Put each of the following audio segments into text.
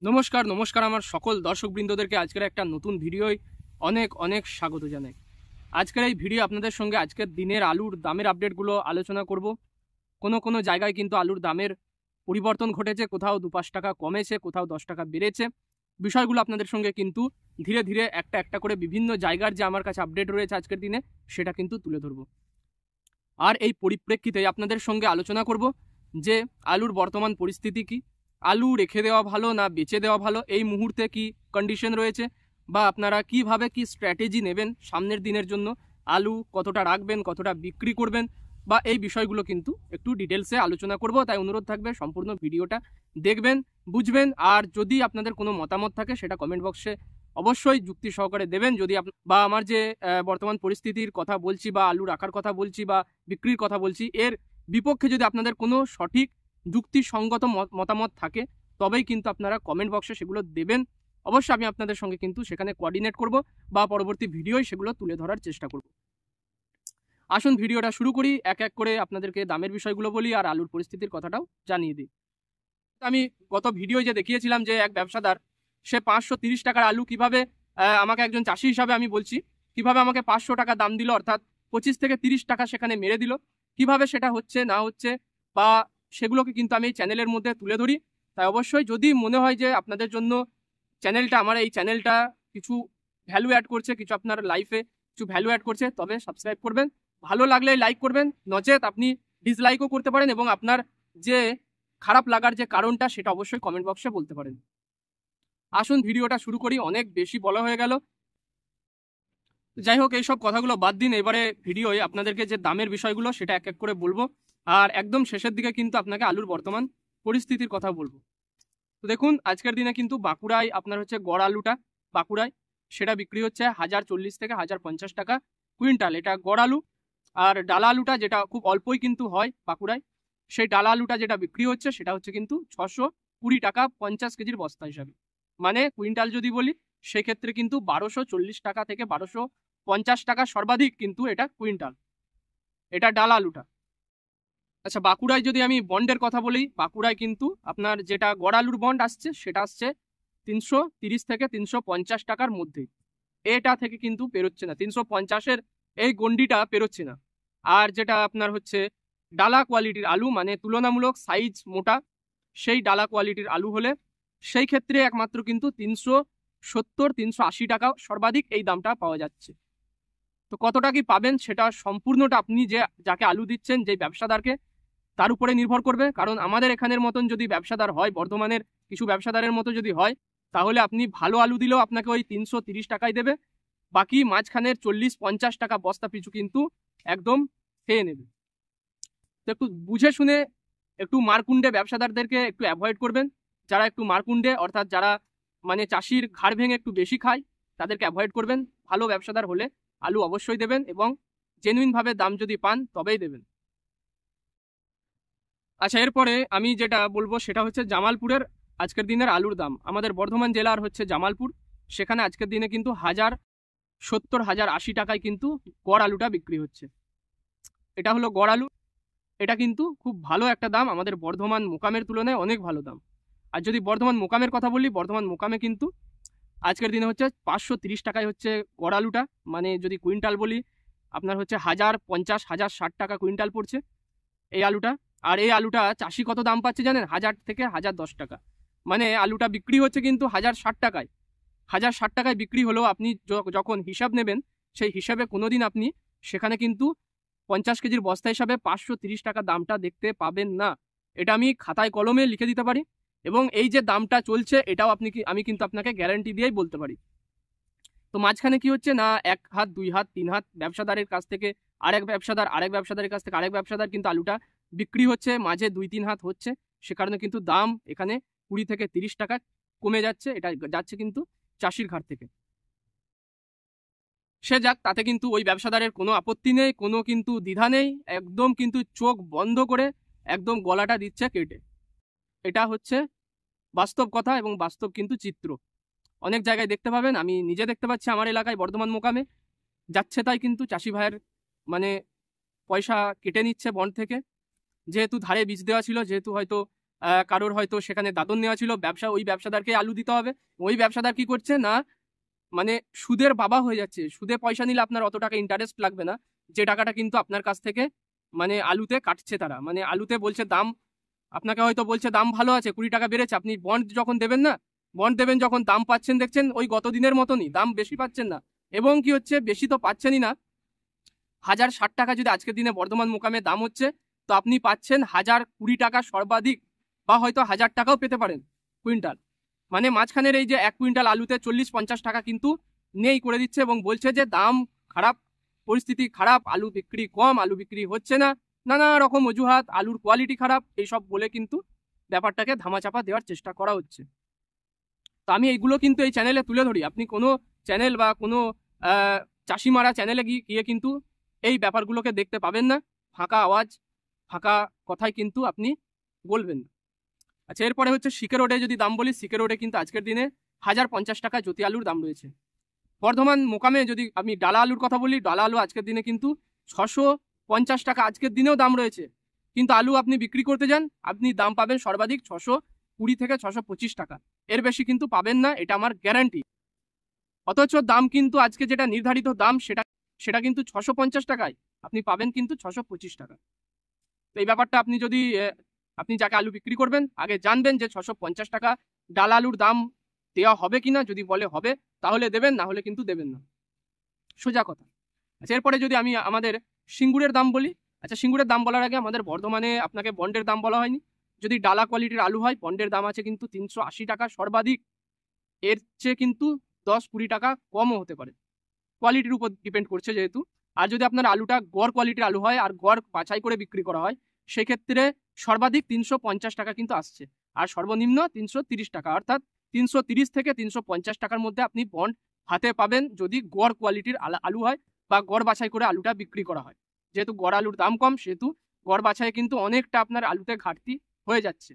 নমস্কার নমস্কার আমার সকল দর্শকবৃন্দদেরকে আজকের একটা নতুন ভিডিওয় অনেক অনেক স্বাগত জানাই। আজকের এই ভিডিও আপনাদের সঙ্গে আজকের দিনের আলুর দামের আপডেটগুলো আলোচনা করব। কোনো জায়গায় কিন্তু আলুর দামের পরিবর্তন ঘটেছে, কোথাও 2-5 টাকা কমেছে, কোথাও 10 টাকা বেড়েছে। বিষয়গুলো আপনাদের সঙ্গে কিন্তু ধীরে ধীরে একটা একটা করে বিভিন্ন জায়গার যে আমার কাছে আপডেট রয়েছে আজকের দিনে সেটা কিন্তু তুলে ধরব। আর এই পরিপ্রেক্ষিতে আপনাদের সঙ্গে আলোচনা করব যে আলুর বর্তমান পরিস্থিতি কি, আলু রেখে দেওয়া ভালো না বেচে দেওয়া ভালো, এই মুহূর্তে কি কন্ডিশন রয়েছে, বা আপনারা কিভাবে কি স্ট্র্যাটেজি নেবেন সামনের দিনের জন্য, আলু কতটা রাখবেন, কতটা বিক্রি করবেন, বা এই বিষয়গুলো কিন্তু একটু ডিটেলসে আলোচনা করব। তাই অনুরোধ থাকবে সম্পূর্ণ ভিডিওটা দেখবেন, বুঝবেন। আর যদি আপনাদের কোনো মতামত থাকে সেটা কমেন্ট বক্সে অবশ্যই যুক্তি সহকারে দেবেন। যদি বা আমার যে বর্তমান পরিস্থিতির কথা বলছি, বা আলু রাখার কথা বলছি, বা বিক্রির কথা বলছি, এর বিপক্ষে যদি আপনাদের কোনো সঠিক যুক্তিসঙ্গত মতামত থাকে তবেই কিন্তু আপনারা কমেন্ট বক্সে সেগুলো দেবেন। অবশ্যই আমি আপনাদের সঙ্গে কিন্তু সেখানে কোঅর্ডিনেট করব, বা পরবর্তী ভিডিওয় সেগুলো তুলে ধরার চেষ্টা করব। আসুন ভিডিওটা শুরু করি, এক এক করে আপনাদেরকে দামের বিষয়গুলো বলি আর আলুর পরিস্থিতির কথাটাও জানিয়ে দিই। আমি গত ভিডিও যে দেখিয়েছিলাম যে এক ব্যবসাদার সে 530 টাকার আলু কিভাবে আমাকে, একজন চাষি হিসাবে আমি বলছি, কিভাবে আমাকে 500 টাকা দাম দিল, অর্থাৎ 25 থেকে 30 টাকা সেখানে মেরে দিল। কিভাবে সেটা হচ্ছে না হচ্ছে বা সেগুলোকে কিন্তু আমি চ্যানেলের মধ্যে তুলে ধরি। তাই অবশ্যই যদি মনে হয় যে আপনাদের জন্য চ্যানেলটা, আমার এই চ্যানেলটা কিছু ভ্যালু অ্যাড করছে, কিছু আপনার লাইফে কিছু ভ্যালু অ্যাড করছে, তবে সাবস্ক্রাইব করবেন। ভালো লাগলে লাইক করবেন, নচেত আপনি ডিসলাইকও করতে পারেন, এবং আপনার যে খারাপ লাগার যে কারণটা সেটা অবশ্যই কমেন্ট বক্সে বলতে পারেন। আসুন ভিডিওটা শুরু করি, অনেক বেশি বলা হয়ে গেল। যাই হোক, এইসব কথাগুলো বাদ দিন, এবারে ভিডিওয়ে আপনাদেরকে যে দামের বিষয়গুলো সেটা এক এক করে বলবো। আর একদম শেষের দিকে কিন্তু আপনাকে আলুর বর্তমান পরিস্থিতির কথা বলবো। তো দেখুন, আজকের দিনে কিন্তু বাঁকুড়ায় আপনার হচ্ছে গড় আলুটা, বাঁকুড়ায় সেটা বিক্রি হচ্ছে 1040 থেকে 1050 টাকা কুইন্টাল, এটা গড় আলু। আর ডালা আলুটা, যেটা খুব অল্পই কিন্তু হয় বাঁকুড়ায়, সেই ডালা আলুটা যেটা বিক্রি হচ্ছে সেটা হচ্ছে কিন্তু 620 টাকা 50 কেজির বস্তা হিসাবে। মানে কুইন্টাল যদি বলি সেক্ষেত্রে কিন্তু 1240 টাকা থেকে 1250 টাকা সর্বাধিক কিন্তু এটা কুইন্টাল, এটা ডালা আলুটা। আচ্ছা, বাঁকুড়ায় যদি আমি বন্ডের কথা বলি, বাঁকুড়ায় কিন্তু আপনার যেটা গড় আলুর বন্ড আসছে সেটা আসছে 330 থেকে 350 টাকার মধ্যে। এটা থেকে কিন্তু পেরোচ্ছে না, 350-এর এই গন্ডিটা পেরোচ্ছে না। আর যেটা আপনার হচ্ছে ডালা কোয়ালিটির আলু, মানে তুলনামূলক সাইজ মোটা, সেই ডালা কোয়ালিটির আলু হলে সেই ক্ষেত্রে একমাত্র কিন্তু 370-380 টাকা সর্বাধিক এই দামটা পাওয়া যাচ্ছে। তো কতটা কি পাবেন সেটা সম্পূর্ণটা আপনি যাকে আলু দিচ্ছেন, যে ব্যবসাদারকে, তার উপরে নির্ভর করবে। কারণ আমাদের এখানের মতন যদি ব্যবসাদার হয়, বর্ধমানের কিছু ব্যবসাদারের মতো যদি হয়, তাহলে আপনি ভালো আলু দিলেও আপনাকে ওই 330 টাকায় দেবে, বাকি মাঝখানের 40-50 টাকা বস্তা পিছু কিন্তু একদম খেয়ে নেবে। তো একটু বুঝে শুনে, একটু মারকুণ্ডে ব্যবসাদারদেরকে একটু অ্যাভয়েড করবেন। যারা একটু মারকুণ্ডে, অর্থাৎ যারা মানে চাষির ঘাড় ভেঙে একটু বেশি খায়, তাদেরকে অ্যাভয়েড করবেন। ভালো ব্যবসাদার হলে আলু অবশ্যই দেবেন, এবং জেনুইনভাবে দাম যদি পান তবেই দেবেন। আচ্ছা, এরপরে আমি যেটা বলবো সেটা হচ্ছে জামালপুরের আজকের দিনের আলুর দাম। আমাদের বর্ধমান জেলার হচ্ছে জামালপুর, সেখানে আজকের দিনে কিন্তু 1070-1080 টাকায় কিন্তু গড় আলুটা বিক্রি হচ্ছে। এটা হলো গড় আলু, এটা কিন্তু খুব ভালো একটা দাম, আমাদের বর্ধমান মোকামের তুলনায় অনেক ভালো দাম। আর যদি বর্ধমান মোকামের কথা বলি, বর্ধমান মোকামে কিন্তু আজকের দিনে হচ্ছে 530 টাকায় হচ্ছে গড় আলুটা, মানে যদি কুইন্টাল বলি আপনার হচ্ছে 1050-1060 টাকা কুইন্টাল পড়ছে এই আলুটা। আর এই আলুটা চাষি কত দাম পাচ্ছে জানেন? 1000 থেকে 1010 টাকা। মানে আলুটা বিক্রি হচ্ছে কিন্তু 1060 টাকায়। 1060 টাকায় বিক্রি হলেও আপনি যখন হিসাব নেবেন, সেই হিসাবে কোনোদিন আপনি সেখানে কিন্তু 50 কেজির বস্তা হিসাবে 530 টাকা দামটা দেখতে পাবেন না। এটা আমি খাতায় কলমে লিখে দিতে পারি, এবং এই যে দামটা চলছে এটাও আমি কিন্তু আপনাকে গ্যারান্টি দিয়েই বলতে পারি। তো মাঝখানে কি হচ্ছে না, 1 হাত 2 হাত 3 হাত ব্যবসাদারের কাছ থেকে আরেক ব্যবসাদারের কাছ থেকে আরেক ব্যবসাদার কিন্তু আলুটা বিক্রি হচ্ছে, মাঝে 2-3 হাত হচ্ছে, সে কারণে কিন্তু দাম এখানে 20 থেকে 30 টাকা কমে যাচ্ছে। এটা যাচ্ছে কিন্তু চাষির ঘাট থেকে। সে যাক, তাতে কিন্তু ওই ব্যবসাদারের কোনো আপত্তি নেই, কোনো কিন্তু দ্বিধা নেই, একদম কিন্তু চোখ বন্ধ করে একদম গলাটা দিচ্ছে কেটে। এটা হচ্ছে বাস্তব কথা এবং বাস্তব কিন্তু চিত্র। অনেক জায়গায় দেখতে পাবেন, আমি নিজে দেখতে পাচ্ছি আমার এলাকায় বর্ধমান মোকামে, যাচ্ছে তাই কিন্তু চাষি ভাইয়ের মানে পয়সা কেটে নিচ্ছে বন্ড থেকে, যেহেতু ধারে বীজ দেওয়া ছিল, যেহেতু হয়তো কারোর হয়তো সেখানে দাদন নেওয়া ছিল, ব্যবসা ওই ব্যবসাদারকে আলু দিতে হবে। ওই ব্যবসাদার কি করছে না, মানে সুদের বাবা হয়ে যাচ্ছে। সুদে পয়সা নিলে আপনার অত টাকা ইন্টারেস্ট লাগবে না, যে টাকাটা কিন্তু আপনার কাছ থেকে মানে আলুতে কাটছে তারা। মানে আলুতে বলছে দাম, আপনাকে হয়তো বলছে দাম ভালো আছে, 20 টাকা বেড়েছে, আপনি বন্ড যখন দেবেন না, বন্ড দেবেন যখন, দাম পাচ্ছেন দেখছেন ওই গত দিনের মতনই, দাম বেশি পাচ্ছেন না। এবং কি হচ্ছে, বেশি তো পাচ্ছেনই না। 1060 টাকা যদি আজকের দিনে বর্ধমান মোকামে দাম হচ্ছে, তো আপনি পাচ্ছেন 1020 টাকা সর্বাধিক, বা হয়তো 1000 টাকাও পেতে পারেন কুইন্টাল। মানে মাঝখানের এই যে 1 কুইন্টাল আলুতে 40-50 টাকা কিন্তু নেই করে দিচ্ছে, এবং বলছে যে দাম খারাপ, পরিস্থিতি খারাপ, আলু বিক্রি কম, আলু বিক্রি হচ্ছে না, নানা রকম অজুহাত, আলুর কোয়ালিটি খারাপ, এইসব বলে কিন্তু ব্যাপারটাকে ধামাচাপা দেওয়ার চেষ্টা করা হচ্ছে। তো আমি এইগুলো কিন্তু এই চ্যানেলে তুলে ধরি। আপনি কোনো চ্যানেল বা কোনো চাষি মারা চ্যানেলে গিয়ে কিন্তু এই ব্যাপারগুলোকে দেখতে পাবেন না। ফাঁকা আওয়াজ, ফাঁকা কথাই কিন্তু আপনি বলবেন। আচ্ছা, এরপরে হচ্ছে সিকে রোডে যদি দাম বলি, সিকে রোডে কিন্তু আজকের দিনে 1050 টাকা জ্যোতি আলুর দাম রয়েছে। বর্ধমান মোকামে যদি আমি ডালা আলুর কথা বলি, ডালা আলু আজকের দিনে কিন্তু 650 টাকা আজকের দিনেও দাম রয়েছে। কিন্তু আলু আপনি বিক্রি করতে যান, আপনি দাম পাবেন সর্বাধিক 620 থেকে 625 টাকা, এর বেশি কিন্তু পাবেন না, এটা আমার গ্যারান্টি। অথচ দাম কিন্তু আজকে যেটা নির্ধারিত দাম, সেটা কিন্তু 650 টাকায় আপনি পাবেন কিন্তু 625 টাকা। তো এই ব্যাপারটা আপনি যদি আপনি যাকে আলু বিক্রি করবেন আগে জানবেন যে 650 টাকা ডাল আলুর দাম দেওয়া হবে কিনা। যদি বলে হবে তাহলে দেবেন, না হলে কিন্তু দেবেন না, সোজা কথা। আচ্ছা, এরপরে যদি আমি আমাদের সিঙ্গুরের দাম বলি। আচ্ছা, সিঙ্গুরের দাম বলার আগে আমাদের বর্ধমানে আপনাকে বন্ডের দাম বলা হয়নি। যদি ডালা কোয়ালিটির আলু হয়, বন্ডের দাম আছে কিন্তু 380 টাকা সর্বাধিক, এর চেয়ে কিন্তু 10-20 টাকা কমও হতে পারে, কোয়ালিটির উপর ডিপেন্ড করছে যেহেতু। আর যদি আপনার আলুটা গড় কোয়ালিটির আলু হয় আর গড় বাছাই করে বিক্রি করা হয়, সেক্ষেত্রে সর্বাধিক 350 টাকা কিন্তু আসছে, আর সর্বনিম্ন 330 টাকা, অর্থাৎ 330 থেকে 350 টাকার মধ্যে আপনি বন্ড হাতে পাবেন যদি গড় কোয়ালিটির আলু হয় বা গড় বাছাই করে আলুটা বিক্রি করা হয়। যেহেতু গড় আলুর দাম কম, সেহেতু গড় বাছাই কিন্তু অনেকটা আপনার আলুতে ঘাটতি হয়ে যাচ্ছে।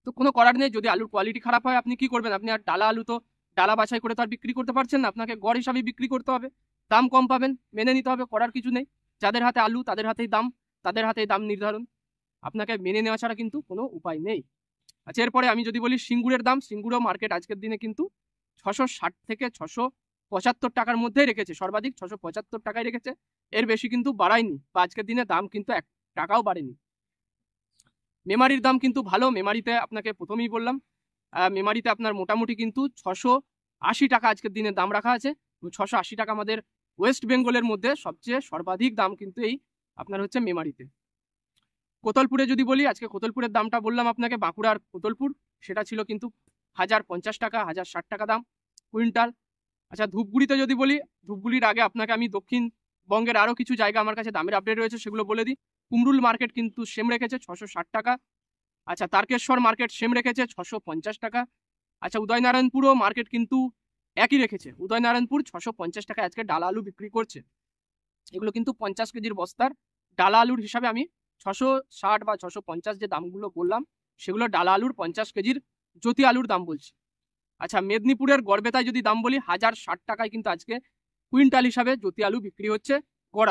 তো কোনো করার নেই, যদি আলুর কোয়ালিটি খারাপ হয় আপনি কি করবেন, আপনি আর ডালা আলু তো ডালা বাছাই করে তো আর বিক্রি করতে পারছেন না, আপনাকে গড় হিসাবে বিক্রি করতে হবে, দাম কম পাবেন, মেনে নিতে হবে, করার কিছু নেই। যাদের হাতে আলু তাদের হাতেই দাম, তাদের হাতেই দাম নির্ধারণ, আপনাকে মেনে নেওয়া ছাড়া কিন্তু কোনো উপায় নেই। আচ্ছা, এরপরে আমি যদি বলি সিঙ্গুরের দাম, সিঙ্গুরও মার্কেট আজকের দিনে কিন্তু 660 থেকে 675 টাকার মধ্যেই রেখেছে, সর্বাধিক 675 টাকায় রেখেছে, এর বেশি কিন্তু বাড়ায়নি, বা আজকের দিনে দাম কিন্তু 1 টাকাও বাড়েনি। মেমারির দাম কিন্তু ভালো, মেমারিতে আপনাকে প্রথমেই বললাম, মেমারিতে আপনার মোটামুটি কিন্তু 680 টাকা আজকের দিনে দাম রাখা আছে। 680 টাকা আমাদের ওয়েস্ট বেঙ্গলের মধ্যে সবচেয়ে সর্বাধিক দাম কিন্তু এই আপনার হচ্ছে মেমারিতে। কোতলপুরে যদি বলি, আজকে কোতলপুরের দামটা বললাম আপনাকে, বাঁকুড়ার কোতলপুর, সেটা ছিল কিন্তু 1050 টাকা, 1060 টাকা দাম কুইন্টাল। আচ্ছা, ধূপগুড়িতে যদি বলি, ধূপগুড়ির আগে আপনাকে আমি দক্ষিণবঙ্গের আরও কিছু জায়গা আমার কাছে দামের আপডেট রয়েছে, সেগুলো বলে দিই। কুমরুল মার্কেট কিন্তু সেম রেখেছে 660 টাকা। আচ্ছা, তারকেশ্বর মার্কেট সেম রেখেছে 650 টাকা। আচ্ছা, উদয়নারায়ণপুরও মার্কেট কিন্তু একই রেখেছে, উদয়নারায়ণপুর 650 টাকা আজকে ডালা আলু বিক্রি করছে। এগুলো কিন্তু 50 কেজির বস্তার ডালা আলুর হিসাবে আমি 660 বা 650 যে দামগুলো বললাম, সেগুলো ডালা আলুর 50 কেজির জ্যোতি আলুর দাম বলছি। আচ্ছা, মেদিনীপুরের গড়বেতায় যদি দাম বলি, 1060 টাকায় কিন্তু আজকে কুইন্টাল হিসাবে জ্যোতি আলু বিক্রি হচ্ছে। গড়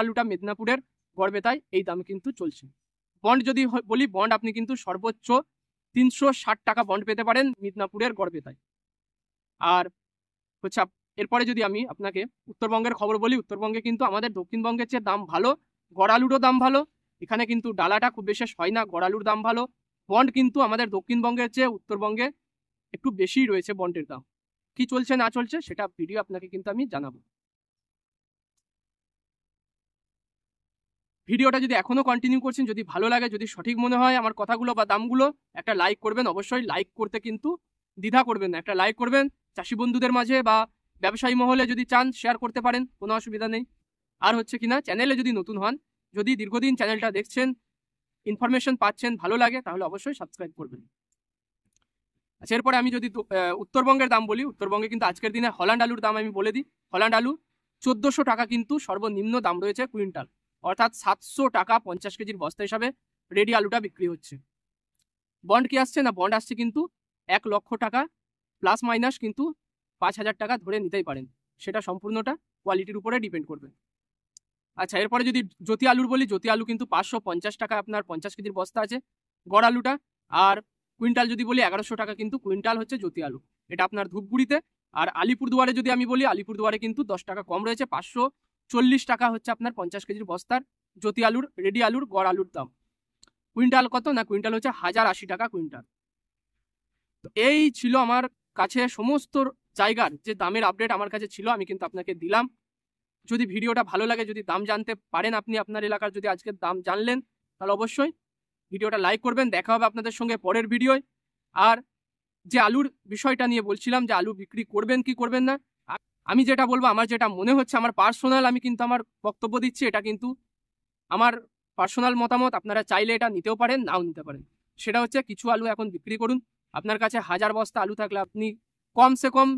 আলুটা মেদিনীপুরের গড়বেতায় এই দাম কিন্তু চলছে। বন্ড যদি বলি, বন্ড আপনি কিন্তু সর্বোচ্চ 360 টাকা বন্ড পেতে পারেন মিদনাপুরের গড়বেতায়। আর হচ্ছে এরপরে যদি আমি আপনাকে উত্তরবঙ্গের খবর বলি, উত্তরবঙ্গে কিন্তু আমাদের দক্ষিণবঙ্গের চেয়ে দাম ভালো, গড় আলুরও দাম ভালো, এখানে কিন্তু ডালাটা খুব বিশেষ হয় না, গড় আলুর দাম ভালো। বন্ড কিন্তু আমাদের দক্ষিণবঙ্গের চেয়ে উত্তরবঙ্গে একটু বেশিই রয়েছে বন্ডের দাম। কি চলছে না চলছে সেটা ভিডিও আপনাকে কিন্তু আমি জানাবো। ভিডিওটা যদি এখনো কন্টিনিউ করছেন, যদি ভালো লাগে, যদি সঠিক মনে হয় আমার কথাগুলো বা দামগুলো, একটা লাইক করবেন, অবশ্যই লাইক করতে কিন্তু দ্বিধা করবেন না, একটা লাইক করবেন। চাষি বন্ধুদের মাঝে বা ব্যবসায়ী মহলে যদি চান শেয়ার করতে পারেন, কোনো অসুবিধা নেই। আর হচ্ছে কিনা, চ্যানেলে যদি নতুন হন, যদি দীর্ঘদিন চ্যানেলটা দেখছেন, ইনফরমেশন পাচ্ছেন, ভালো লাগে, তাহলে অবশ্যই সাবস্ক্রাইব করবেন। আচ্ছা, এরপরে আমি যদি উত্তরবঙ্গের দাম বলি, উত্তরবঙ্গে কিন্তু আজকের দিনে হল্যান্ড আলুর দাম আমি বলে দিই। হল্যান্ড আলু 1400 টাকা কিন্তু সর্বনিম্ন দাম রয়েছে কুইন্টাল, অর্থাৎ 700 টাকা 50 কেজির বস্তা হিসাবে রেডি আলুটা বিক্রি হচ্ছে। বন্ড কি আসছে না, বন্ড আসছে কিন্তু 1 লক্ষ টাকা প্লাস মাইনাস কিন্তু 5000 টাকা ধরে নিতেই পারেন, সেটা সম্পূর্ণটা কোয়ালিটির উপরে ডিপেন্ড করবে। আচ্ছা, এরপরে যদি জ্যোতি আলুর বলি, জ্যোতি আলু কিন্তু 550 টাকা আপনার 50 কেজির বস্তা আছে, গড় আলুটা। আর কুইন্টাল যদি বলি 1100 টাকা কিন্তু কুইন্টাল হচ্ছে জ্যোতি আলু, এটা আপনার ধূপগুড়িতে। আর আলিপুরদুয়ারে যদি আমি বলি, আলিপুরদুয়ারে কিন্তু 10 টাকা কম রয়েছে, 540 টাকা হচ্ছে আপনার 50 কেজির বস্তার জ্যোতি আলুর, রেডি আলুর, গড় আলুর দাম। কুইন্টাল কত না, কুইন্টাল হচ্ছে 1080 টাকা কুইন্টাল। তো এই ছিল আমার কাছে সমস্ত জায়গার যে দামের আপডেট আমার কাছে ছিল, আমি কিন্তু আপনাকে দিলাম। যদি ভিডিওটা ভালো লাগে, যদি দাম জানতে পারেন আপনি আপনার এলাকার, যদি আজকের দাম জানলেন, তাহলে অবশ্যই ভিডিওটা লাইক করবেন। দেখা হবে আপনাদের সঙ্গে পরের ভিডিওয়। আর যে আলুর বিষয়টা নিয়ে বলছিলাম, যে আলু বিক্রি করবেন কি করবেন না, আমি যেটা বলবো, আমার যেটা মনে হচ্ছে, আমার পার্সোনাল, আমি কিন্তু আমার বক্তব্য দিচ্ছি, এটা কিন্তু আমার পার্সোনাল মতামত। আপনারা চাইলে এটা নিতেও পারেন, নাও নিতে পারেন। সেটা হচ্ছে কিছু আলু এখন বিক্রি করুন। আপনার কাছে 1000 বস্তা আলু থাকলে আপনি কমসে কম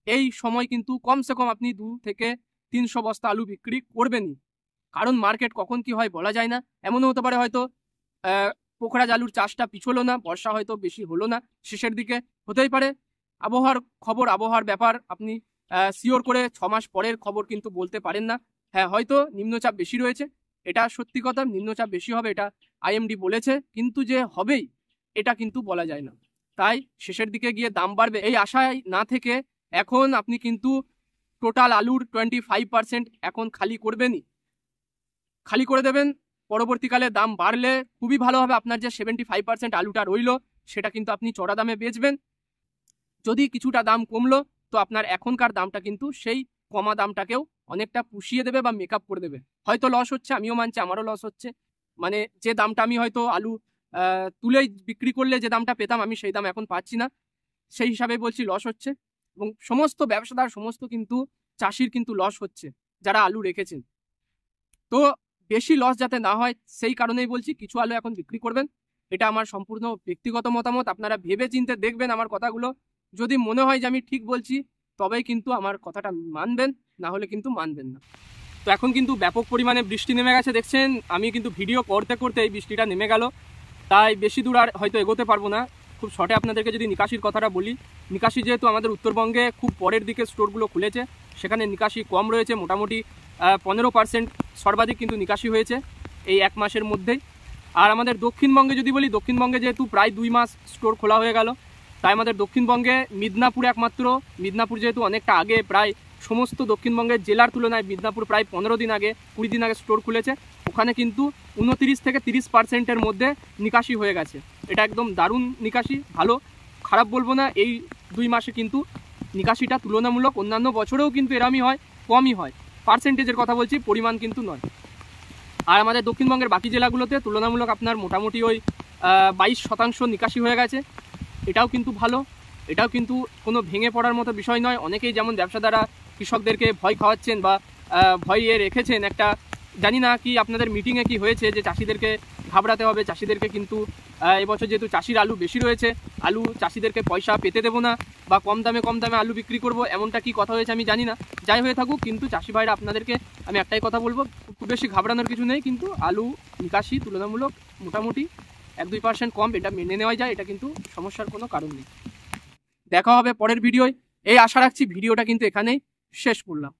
এই সময় কিন্তু কমসে কম আপনি 2 থেকে 300 বস্তা আলু বিক্রি করবেনই। কারণ মার্কেট কখন কি হয় বলা যায় না। এমনও হতে পারে হয়তো পোখরাজ আলুর চাষটা পিছলো না, বর্ষা হয়তো বেশি হলো না, শেষের দিকে হতেই পারে। আবহাওয়ার খবর, আবহাওয়ার ব্যাপার, আপনি শিওর করে 6 মাস পরের খবর কিন্তু বলতে পারেন না। হ্যাঁ, হয়তো নিম্নচাপ বেশি রয়েছে, এটা সত্যি কথা, নিম্নচাপ বেশি হবে, এটা আইএমডি বলেছে, কিন্তু যে হবেই এটা কিন্তু বলা যায় না। তাই শেষের দিকে গিয়ে দাম বাড়বে এই আশায় না থেকে এখন আপনি কিন্তু টোটাল আলুর 25% এখন খালি করবেনই, খালি করে দেবেন। পরবর্তীকালে দাম বাড়লে খুবই ভালো হবে। আপনার যে 75% আলুটা রইল, সেটা কিন্তু আপনি চড়া দামে বেচবেন। যদি কিছুটা দাম কমলো, তো আপনার এখনকার দামটা কিন্তু সেই কমা দামটাকেও অনেকটা পুষিয়ে দেবে বা মেকআপ করে দেবে। হয়তো লস হচ্ছে, আমিও মানছি, আমারও লস হচ্ছে। মানে যে দামটা আমি হয়তো আলু তুলেই বিক্রি করলে যে দামটা পেতাম, আমি সেই দাম এখন পাচ্ছি না, সেই হিসাবে বলছি লস হচ্ছে। এবং সমস্ত ব্যবসাদার, সমস্ত কিন্তু চাষির কিন্তু লস হচ্ছে, যারা আলু রেখেছেন। তো বেশি লস যাতে না হয়, সেই কারণেই বলছি কিছু আলু এখন বিক্রি করবেন। এটা আমার সম্পূর্ণ ব্যক্তিগত মতামত, আপনারা ভেবে চিন্তে দেখবেন আমার কথাগুলো। যদি মনে হয় যে আমি ঠিক বলছি, তবেই কিন্তু আমার কথাটা মানবেন, না হলে কিন্তু মানবেন না। তো এখন কিন্তু ব্যাপক পরিমাণে বৃষ্টি নেমে গেছে, দেখছেন। আমি কিন্তু ভিডিও করতে করতে এই বৃষ্টিটা নেমে গেল, তাই বেশি দূর আর হয়তো এগোতে পারবো না। খুব শর্টে আপনাদেরকে যদি নিকাশির কথাটা বলি, নিকাশি যেহেতু আমাদের উত্তরবঙ্গে খুব পরের দিকে স্টোরগুলো খুলেছে, সেখানে নিকাশি কম রয়েছে, মোটামুটি 15% সর্বাধিক কিন্তু নিকাশি হয়েছে এই 1 মাসের মধ্যেই। আর আমাদের দক্ষিণবঙ্গে যদি বলি, দক্ষিণবঙ্গে যেহেতু প্রায় 2 মাস স্টোর খোলা হয়ে গেল, তাই আমাদের দক্ষিণবঙ্গে মিদনাপুর একমাত্র, মিদনাপুর যেহেতু অনেকটা আগে, প্রায় সমস্ত দক্ষিণবঙ্গের জেলার তুলনায় মিদনাপুর প্রায় 15 দিন আগে, 20 দিন আগে স্টোর খুলেছে। ওখানে কিন্তু 29 থেকে 30%-এর মধ্যে নিকাশি হয়ে গেছে। এটা একদম দারুণ নিকাশি, ভালো, খারাপ বলবো না। এই 2 মাসে কিন্তু নিকাশিটা তুলনামূলক অন্যান্য বছরেও কিন্তু এরমই হয়, কমই হয়, পার্সেন্টেজের কথা বলছি, পরিমাণ কিন্তু নয়। আর আমাদের দক্ষিণবঙ্গের বাকি জেলাগুলোতে তুলনামূলক আপনার মোটামুটি ওই 22% নিকাশি হয়ে গেছে। এটাও কিন্তু ভালো, এটাও কিন্তু কোনো ভেঙে পড়ার মতো বিষয় নয়। অনেকেই যেমন ব্যবসাদাররা কৃষকদেরকে ভয় খাওয়াচ্ছেন বা ভয়ে রেখেছেন একটা, জানি না কি আপনাদের মিটিংয়ে কি হয়েছে, যে চাষিদেরকে ঘাবড়াতে হবে, চাষিদেরকে কিন্তু এবছর যেহেতু চাষির আলু বেশি রয়েছে, আলু চাষিদেরকে পয়সা পেতে দেবো না বা কম দামে আলু বিক্রি করব, এমনটা কি কথা হয়েছে আমি জানি না। যাই হয়ে থাকুক, কিন্তু চাষি ভাইরা আপনাদেরকে আমি একটাই কথা বলবো, খুব বেশি ঘাবড়ানোর কিছু নেই। কিন্তু আলু নিকাশি তুলনামূলক মোটামুটি 1-2% কম, এটা মেনে নেওয়া যায়, এটা কিন্তু সমস্যার কোনো কারণ নেই। দেখা হবে পরের ভিডিওয়, এই আশা রাখছি। ভিডিওটা কিন্তু এখানেই শেষ করলাম।